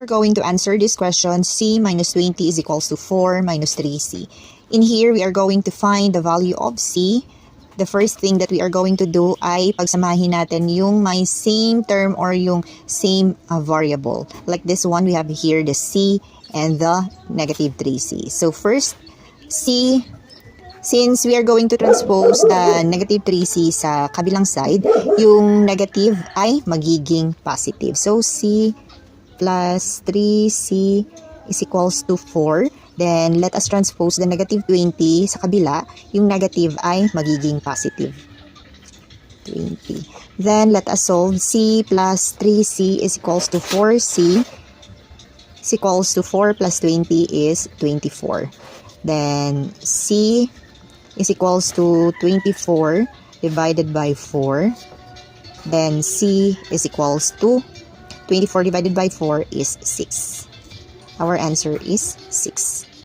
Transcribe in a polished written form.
We're going to answer this question. C minus 20 is equals to 4 minus 3C. In here, we are going to find the value of C. The first thing that we are going to do ay pagsamahin natin yung may same term or yung same variable. Like this one, we have here the C and the negative 3C. So first, C, since we are going to transpose the negative 3C sa kabilang side, yung negative ay magiging positive. So C plus 3C is equals to 4. Then, let us transpose the negative 20 sa kabila. Yung negative ay magiging positive. 20. Then, let us solve C plus 3C is equals to 4C is equals to 4 plus 20 is 24. Then, C is equals to 24 divided by 4. Then, C is equals to 24 divided by 4 is 6. Our answer is 6.